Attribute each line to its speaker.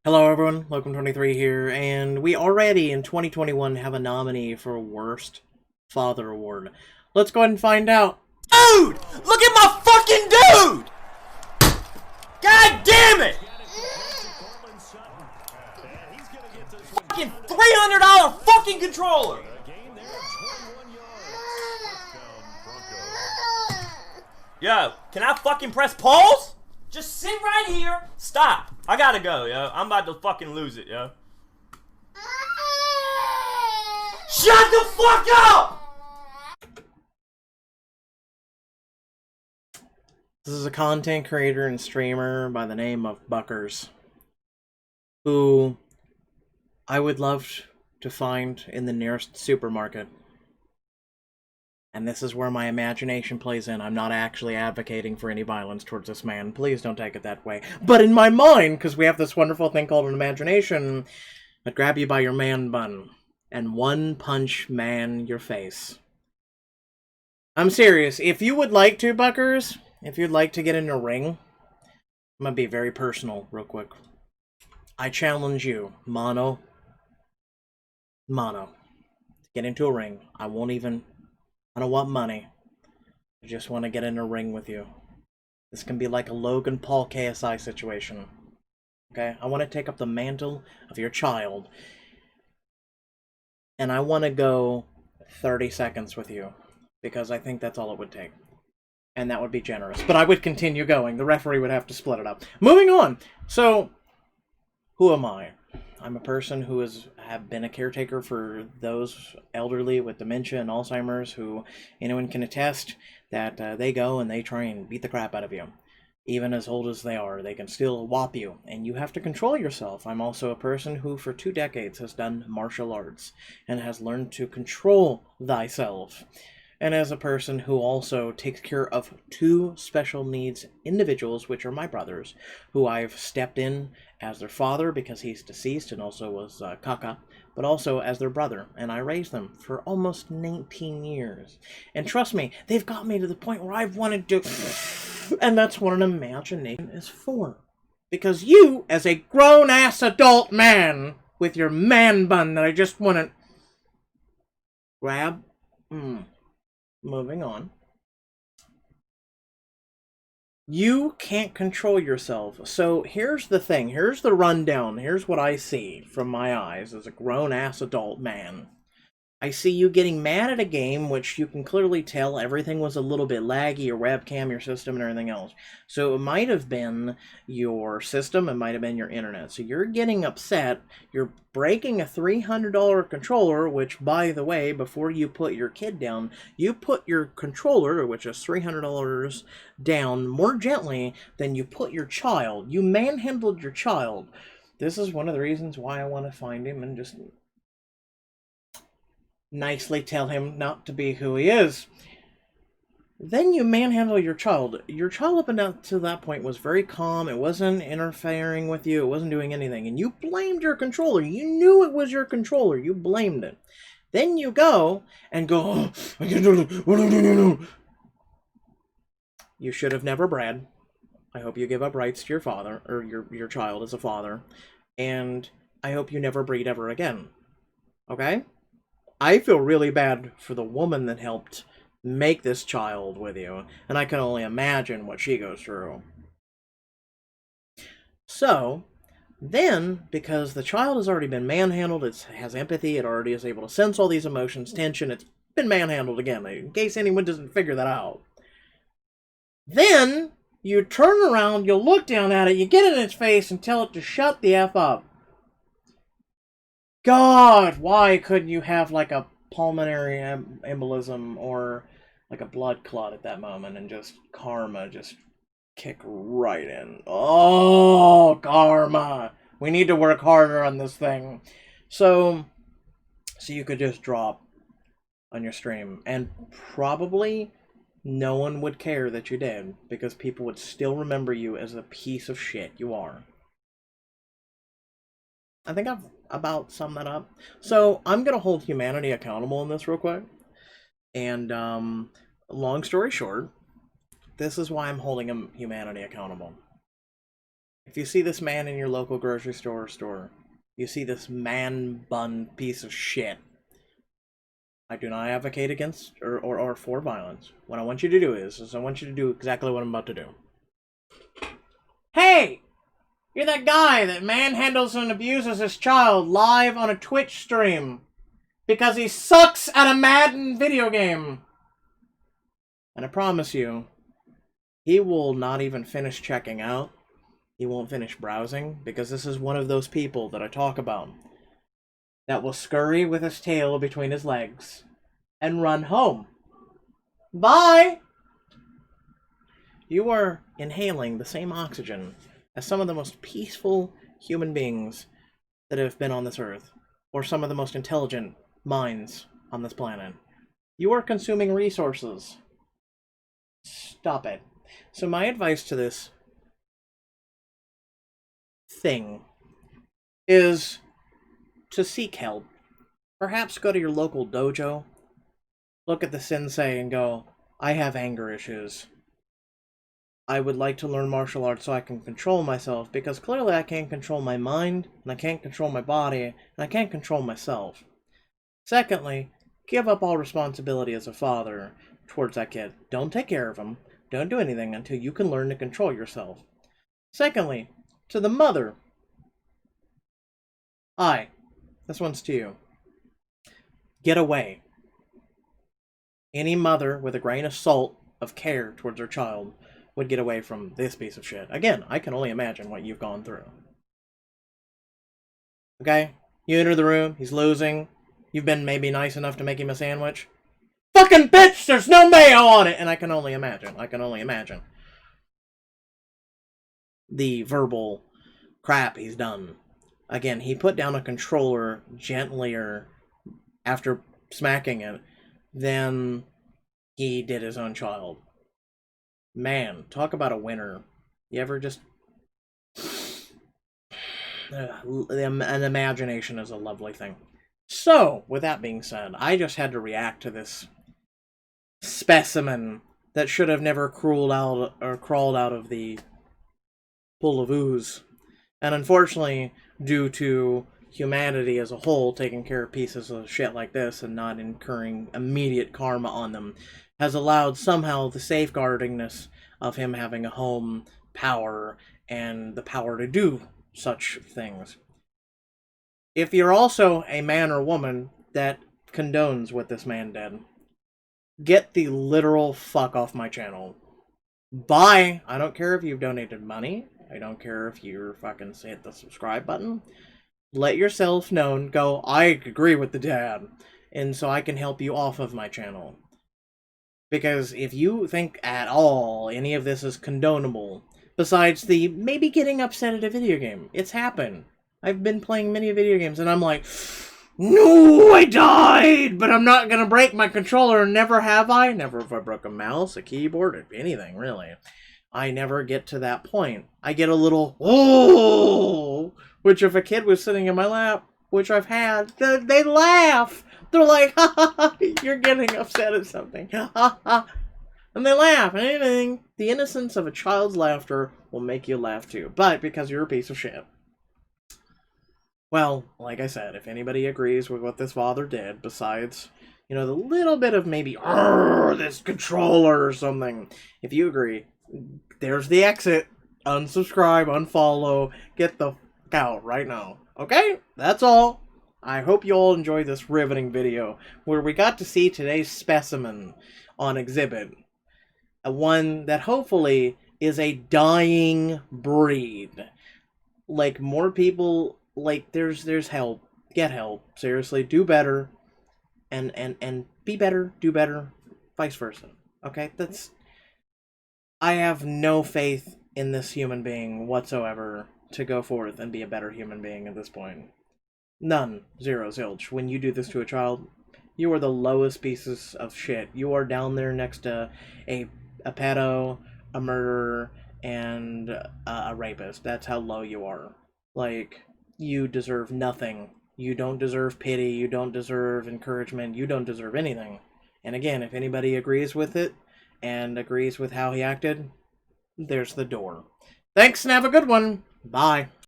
Speaker 1: Hello everyone, Locum23 here, and we already in 2021 have a nominee for Worst Father Award. Let's go ahead and find out.
Speaker 2: Dude! Look at my fucking dude! God damn it! Fucking $300 fucking controller! Yo, can I fucking press pause? Just sit right here. Stop. I gotta go, yo. I'm about to fucking lose it, yo. Shut the fuck up!
Speaker 1: This is a content creator and streamer by the name of Buckkerz, who I would love to find in the nearest supermarket. And this is where my imagination plays in. I'm not actually advocating for any violence towards this man. Please don't take it that way. But in my mind, because we have this wonderful thing called an imagination, I'd grab you by your man bun and one punch man your face. I'm serious. If you would like to, Buckers, if you'd like to get in a ring, I'm going to be very personal real quick. I challenge you, mano, to get into a ring. I don't want money. I just want to get in a ring with you. This can be like a Logan Paul KSI situation. Okay? I want to take up the mantle of your child. And I want to go 30 seconds with you. Because I think that's all it would take. And that would be generous. But I would continue going. The referee would have to split it up. Moving on. So, who am I? I'm a person who have been a caretaker for those elderly with dementia and Alzheimer's who anyone can attest that they go and they try and beat the crap out of you. Even as old as they are, they can still whop you, and you have to control yourself. I'm also a person who for 2 decades has done martial arts and has learned to control thyself. And as a person who also takes care of 2 special needs individuals, which are my brothers, who I've stepped in as their father because he's deceased and also was Kaka, but also as their brother, and I raised them for almost 19 years. And trust me, they've got me to the point where I've wanted to, and that's what an imagination is for. Because you, as a grown-ass adult man, with your man bun that I just want to grab, moving on. You can't control yourself. So here's the thing. Here's the rundown. Here's what I see from my eyes as a grown-ass adult man. I see you getting mad at a game, which you can clearly tell everything was a little bit laggy, your webcam, your system, and everything else. So it might have been your system, it might have been your internet. So you're getting upset, you're breaking a $300 controller, which, by the way, before you put your kid down, you put your controller, which is $300, down more gently than you put your child. You manhandled your child. This is one of the reasons why I want to find him and just nicely tell him not to be who he is. Then you manhandle your child. Your child up until that point was very calm. It wasn't interfering with you. It wasn't doing anything. And you blamed your controller. You knew it was your controller. You blamed it. Then you go and go, oh, I can't do it. What do I do? You should have never bred. I hope you give up rights to your father, or your child as a father. And I hope you never breed ever again. Okay? I feel really bad for the woman that helped make this child with you, and I can only imagine what she goes through. So, then, because the child has already been manhandled, it has empathy, it already is able to sense all these emotions, tension, it's been manhandled again, in case anyone doesn't figure that out. Then, you turn around, you look down at it, you get in its face and tell it to shut the F up. God, why couldn't you have like a pulmonary embolism or like a blood clot at that moment and just karma just kick right in? Oh, karma. We need to work harder on this thing. So you could just drop on your stream and probably no one would care that you did because people would still remember you as the piece of shit you are. I think I've about summed that up. So I'm going to hold humanity accountable in this real quick. And long story short, this is why I'm holding humanity accountable. If you see this man in your local grocery store, you see this man bun piece of shit, I do not advocate against or for violence. What I want you to do is I want you to do exactly what I'm about to do. Hey! You're that guy that manhandles and abuses his child live on a Twitch stream because he sucks at a Madden video game. And I promise you, he will not even finish checking out. He won't finish browsing because this is one of those people that I talk about that will scurry with his tail between his legs and run home. Bye! You are inhaling the same oxygen as some of the most peaceful human beings that have been on this earth, or some of the most intelligent minds on this planet. You are consuming resources. Stop it. So my advice to this thing is to seek help. Perhaps go to your local dojo, look at the sensei and go, I have anger issues. I would like to learn martial arts so I can control myself, because clearly I can't control my mind, and I can't control my body, and I can't control myself. Secondly, give up all responsibility as a father towards that kid. Don't take care of him. Don't do anything until you can learn to control yourself. Secondly, to the mother. This one's to you. Get away. Any mother with a grain of salt of care towards her child would get away from this piece of shit. Again, I can only imagine what you've gone through. Okay? You enter the room, he's losing. You've been maybe nice enough to make him a sandwich. Fucking bitch, there's no mayo on it! And I can only imagine. The verbal crap he's done. Again, he put down a controller gentlier after smacking it than he did his own child. Man, talk about a winner. You ever just... an imagination is a lovely thing. So, with that being said, I just had to react to this specimen that should have never crawled out of the pool of ooze. And unfortunately, due to humanity as a whole taking care of pieces of shit like this and not incurring immediate karma on them, has allowed somehow the safeguardingness of him having a home, power, and the power to do such things. If you're also a man or woman that condones what this man did, get the literal fuck off my channel. Bye! I don't care if you've donated money. I don't care if you're fucking hit the subscribe button. Let yourself known. Go, I agree with the dad. And so I can help you off of my channel. Because if you think at all any of this is condonable, besides the maybe getting upset at a video game, it's happened. I've been playing many video games and I'm like, no, I died, but I'm not gonna break my controller. Never have I. Never have I broke a mouse, a keyboard, anything really. I never get to that point. I get a little, oh, which if a kid was sitting in my lap, which I've had, they laugh. They're like, ha ha ha, you're getting upset at something. Ha ha ha. And they laugh. And anything, the innocence of a child's laughter will make you laugh too. But because you're a piece of shit. Well, like I said, if anybody agrees with what this father did, besides, you know, the little bit of maybe, this controller or something, if you agree, there's the exit. Unsubscribe, unfollow, get the fuck out right now. Okay? That's all. I hope you all enjoyed this riveting video, where we got to see today's specimen on exhibit. One that hopefully is a dying breed. Like, more people, like, there's help. Get help. Seriously, do better. And be better, do better, vice versa. Okay? I have no faith in this human being whatsoever to go forth and be a better human being at this point. None. Zero. Zilch. When you do this to a child, you are the lowest pieces of shit. You are down there next to a pedo, a murderer, and a rapist. That's how low you are. Like, you deserve nothing. You don't deserve pity. You don't deserve encouragement. You don't deserve anything. And again, if anybody agrees with it, and agrees with how he acted, there's the door. Thanks and have a good one. Bye.